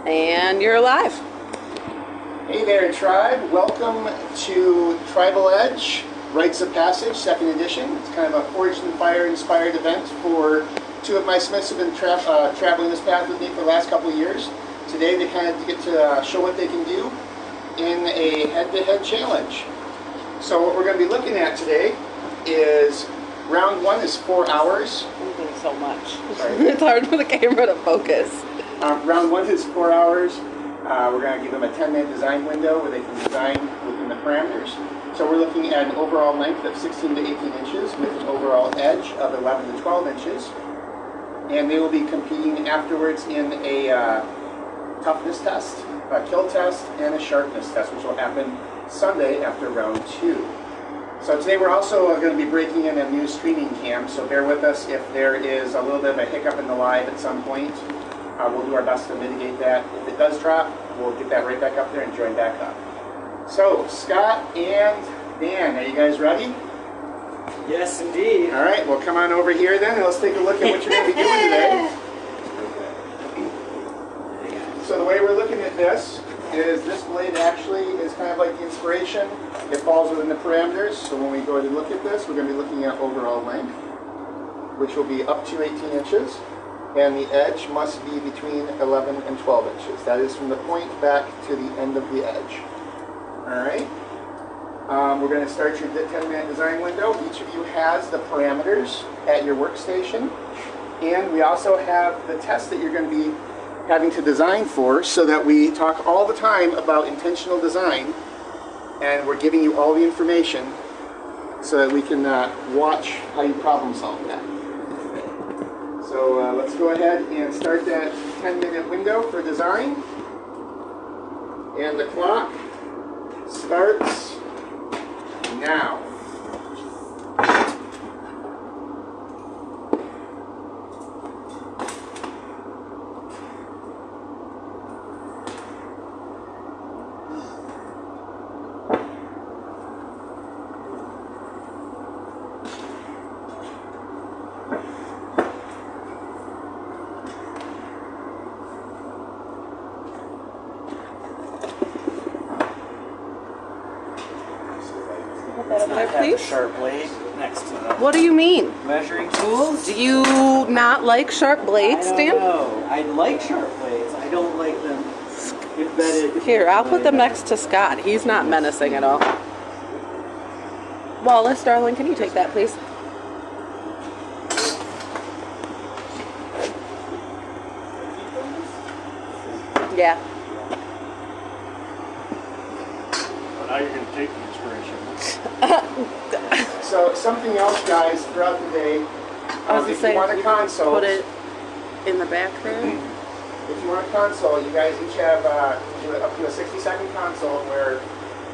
And you're live. Hey there, Tribe. Welcome to Tribal Edge, Rites of Passage, 2nd edition. It's kind of a Forged in Fire inspired event for two of my Smiths who've been traveling this path with me for the last couple of years. Today they kind of get to show what they can do in a head-to-head challenge. So what we're going to be looking at today is round 1 is 4 hours. Moving so much. Sorry. It's hard for the camera to focus. Round 1 is 4 hours. We're going to give them a 10-minute design window where they can design within the parameters. So we're looking at an overall length of 16 to 18 inches with an overall edge of 11 to 12 inches. And they will be competing afterwards in a toughness test, a kill test, and a sharpness test, which will happen Sunday after round 2. So today we're also going to be breaking in a new streaming cam, so bear with us if there is a little bit of a hiccup in the live at some point. We'll do our best to mitigate that. If it does drop, we'll get that right back up there and join back up. So, Scott and Dan, are you guys ready? Yes, indeed. All right, well come on over here then, and let's take a look at what you're going to be doing today. So the way we're looking at this is this blade actually is kind of like the inspiration. It falls within the parameters, so when we go to look at this, we're going to be looking at overall length, which will be up to 18 inches. And the edge must be between 11 and 12 inches. That is from the point back to the end of the edge. Alright. We're going to start your 10-minute design window. Each of you has the parameters at your workstation. And we also have the test that you're going to be having to design for, so that we talk all the time about intentional design. And we're giving you all the information so that we can watch how you problem solve that. So let's go ahead and start that 10-minute window for design. And the clock starts now. That up there, Have the please. sharp blade next to the What do you mean? measuring tools. Do you not like sharp blades, I Dan? don't know. I like sharp blades. I don't like them embedded. Here, I'll put them next to Scott. He's not menacing at all. Wallace, darling, can you take that, please? Yeah. Well, now you're going to take the inspiration. So something else, guys, throughout the day, I was if you want a console, put it in the back there. if you want a console, you guys each have up to a 60-second console where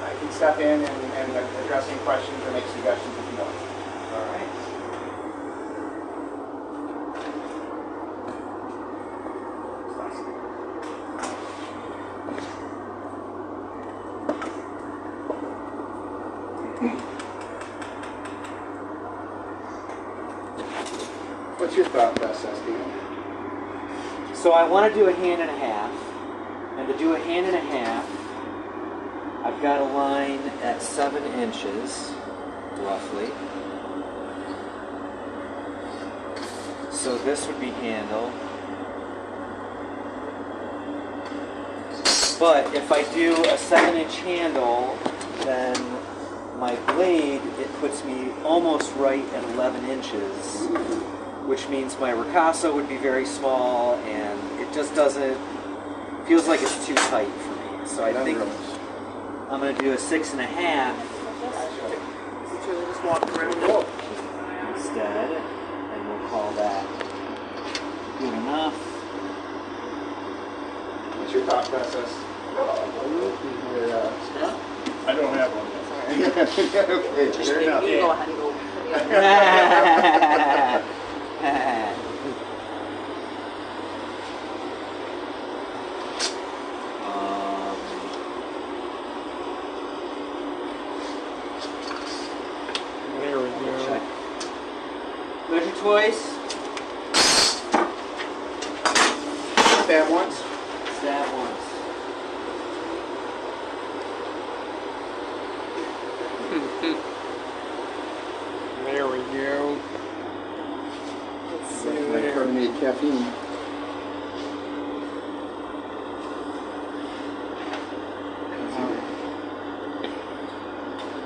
I can step in and address any questions or make suggestions if you want. All right. What's your thought process, Dan? So I want to do a hand and a half, and to do a hand and a half, I've got a line at 7 inches, roughly. So this would be handle. But if I do a 7-inch handle, then my blade, it puts me almost right at 11 inches, which means my ricasso would be very small, and it just doesn't, feels like it's too tight for me. So I think I'm going to do a 6.5 Just walk around. instead, and we'll call that good enough. What's your thought process? Scott? I don't have one. Okay, fair enough. You go ahead and go. Yeah. There we go. Measure twice. Stab once. jab once. There we go. Let's see Like there. carbonated caffeine.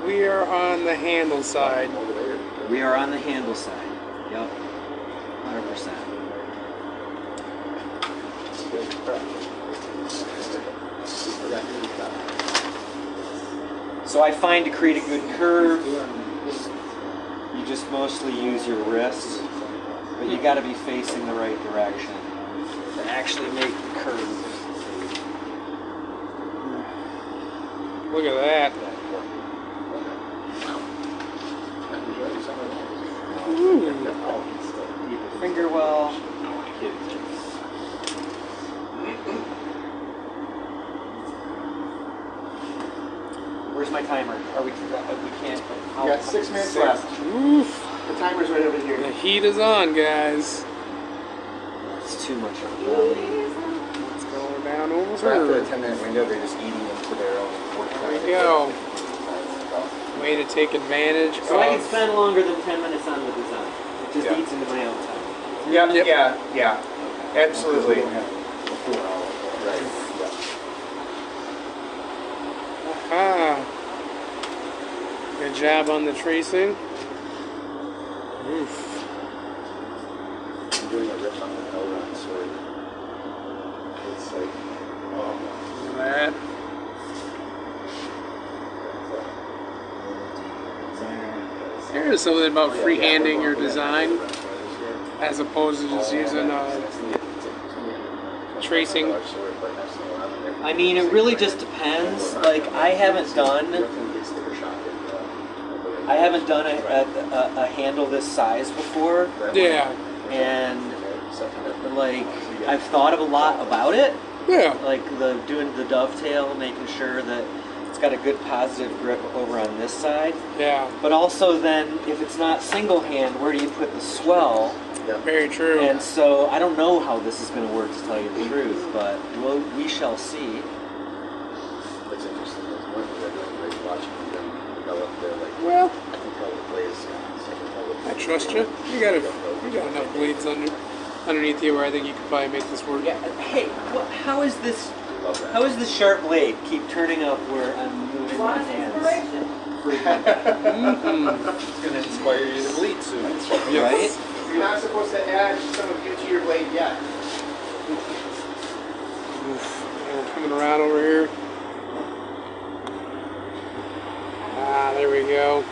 We are on the handle side. We are on the handle side. Yep. 100%. So I find to create a good curve, you just mostly use your wrist, but you got to be facing the right direction to actually make the curve. Look at that. Finger well. Where's my timer? Are we can't. We got 6 minutes left. Oof. The timer's right over here. The heat is on, guys. It's too much of a belly. Let's go down over So after a here. 10-minute window, they're just eating into their own work time. There we go. Way to take advantage So I can of. spend longer than 10 minutes on the design. It just Yeah. eats into my own time. Yeah, Yep. yeah, absolutely. Aha. Good job on the tracing. Oof. I'm doing a riff on the Elrond sword. It's like, Look at that. There is something about freehanding your design as opposed to just using tracing. I mean, it really just depends. Like, I haven't done a handle this size before, Yeah. and like I've thought a lot about it. Yeah. Like doing the dovetail, making sure that it's got a good positive grip over on this side. Yeah. But also then, if it's not single hand, where do you put the swell? Very true. And so I don't know how this is going to work, to tell you the truth, but we shall see. What's interesting is one thing they're doing great watching them develop their Well, I can tell the blaze. I trust you. You got enough blades underneath you where I think you could probably make this work. Yeah. Hey, how is this? How is this sharp blade keep turning up where I'm moving my hands? It's going to inspire you to bleed soon. Right? You're not supposed to add some of you to your blade yet. We're coming around over here. Ah, there we go.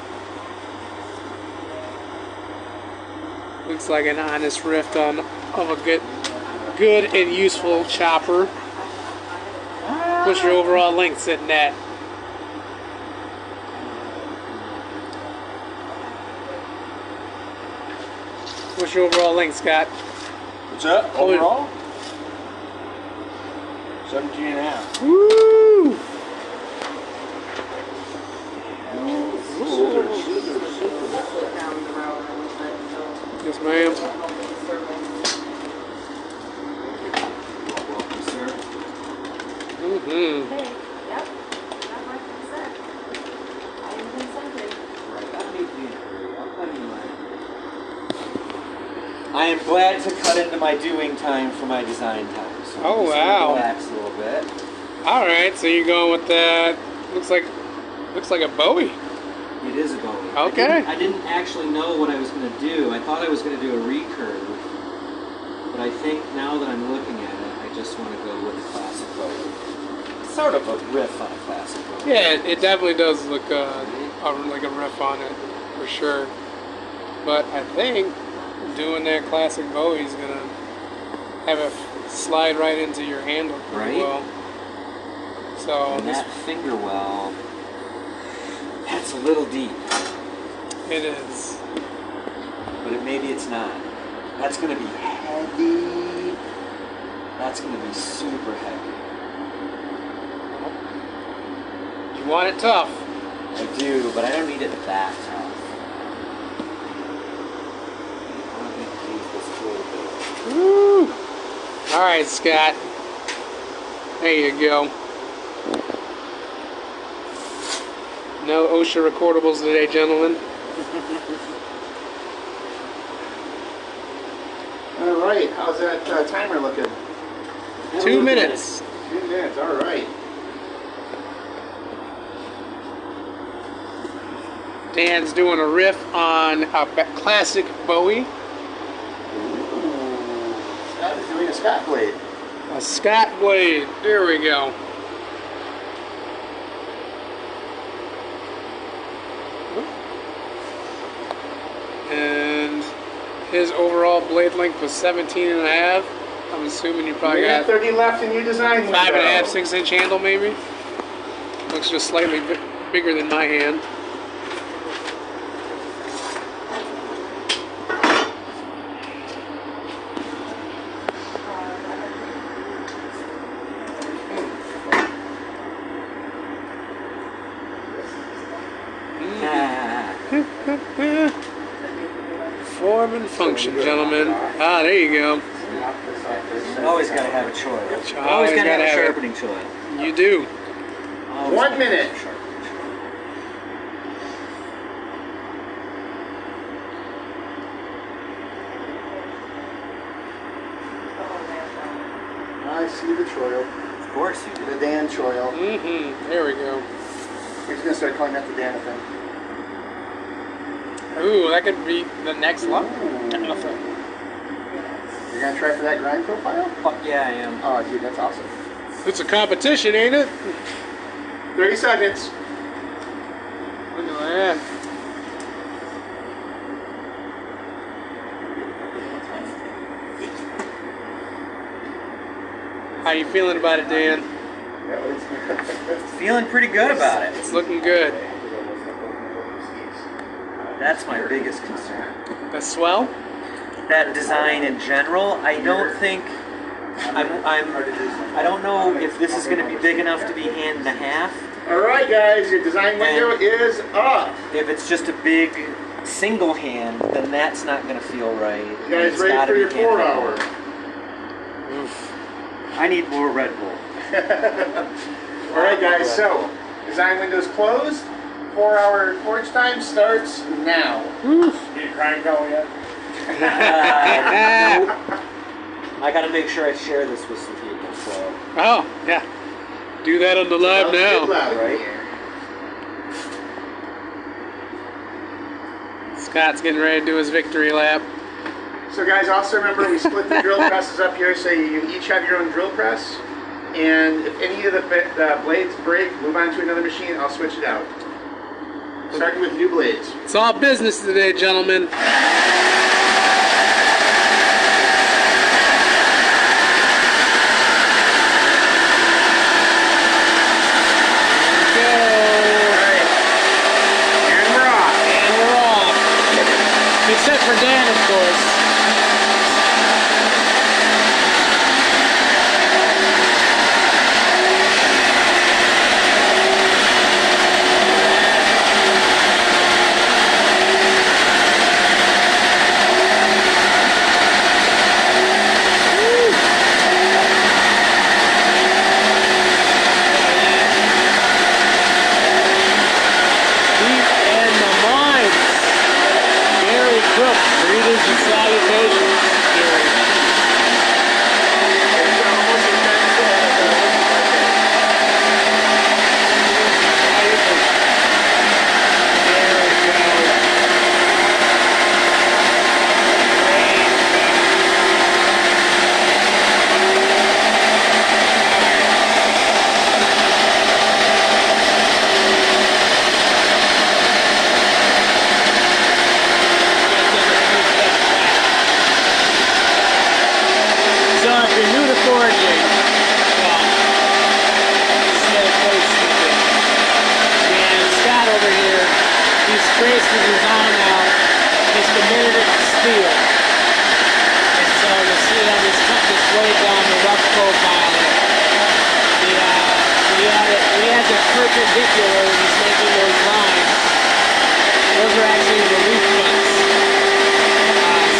Looks like an honest riff of a good and useful chopper. What's your overall length sitting at? What's your overall length, Scott? What's up? Oh, Overall? 17 and a half. Woo! Yes, ma'am. Mm-hmm. Hey, yep, not my consent. I am consenting. I am glad to cut into my doing time for my design time. So Oh, I'm just gonna wow. Relax a little bit. All right, so you're going with that. Looks like a Bowie. It is a Bowie. Okay. I didn't actually know what I was going to do. I thought I was going to do a recurve, but I think now that I'm looking at it, I just want to go with a classic Bowie. Sort of a riff on a classic Bowie. Yeah, it definitely does look like a riff on it for sure. But I think doing that classic Bowie is gonna have it slide right into your handle pretty Right. well. So And this, that finger well, that's a little deep, it is. but maybe it's not. That's going to be heavy. That's going to be super heavy. You want it tough. I do, but I don't need it that tough. I want to use this a little bit. Woo! All right, Scott. There you go. No OSHA recordables today, gentlemen. All right, how's that timer looking? 2 minutes. 2 minutes, all right. Dan's doing a riff on a classic Bowie. Scott is doing a Scott blade. A Scott blade. There we go. And his overall blade length was 17 and a half. I'm assuming you probably You got got 30 left in your design window. 5.5, 6-inch handle maybe. Looks just slightly bigger than my hand. Form and function, gentlemen. Ah, there you go. Always gotta have a choice. Always Always gotta have gotta a have it. sharpening choice. You do. Always 1 gotta minute. have a sharpening choice. I see the choil. Of course you do. The Dan choil. Mm-hmm. There we go. He's going to start calling that the Dan thing. Ooh, that could be the next level. You're going to try for that grind profile? Fuck yeah, I am. Oh, dude, that's awesome. It's a competition, ain't it? 30 seconds. Look at that. How you feeling about it, Dan? Feeling pretty good about it. It's looking good. That's my biggest concern. The swell? That design in general, I don't think I don't know if this is going to be big enough to be hand and a half. All right, guys, your design window is up. If it's just a big single hand, then that's not going to feel right. You guys It's ready gotta for be your hand 4 and a hour? half. I need more Red Bull. All right, guys, so design window's closed. 4 hour forge time starts now. Get your grind going yet? Nope. I got to make sure I share this with some people. So Oh, yeah. Do that on the live Sounds good now. loud, Right. Scott's getting ready to do his victory lap. So guys, also remember we split the drill presses up here, so you each have your own drill press. And if any of the blades break, move on to another machine. I'll switch it out. Starting with new blades. It's all business today, gentlemen. And we're off. And we're off. Except for Dan, of course. Deep in the mines. Gary Cook, greetings and salutations, Gary. It's almost as nice There we go. So if you're new to foraging, well, stay close to it. And Scott over here, he's traced his design out. He's committed it to steel. And so you'll see how he's cut this blade down the rough profile. We had the perpendicular when he's making those lines. Those are actually the leaf cuts.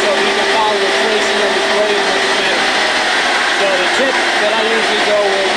So he can follow the tracing of his blade much better. So the tip that I usually go with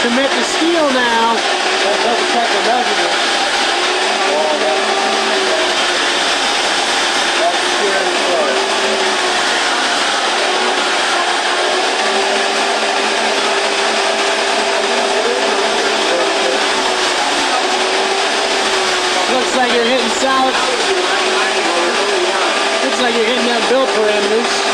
commit to steel now. Let's double check the measurement. That's scary part. Looks like you're hitting solid. Looks like you're hitting that build parameters.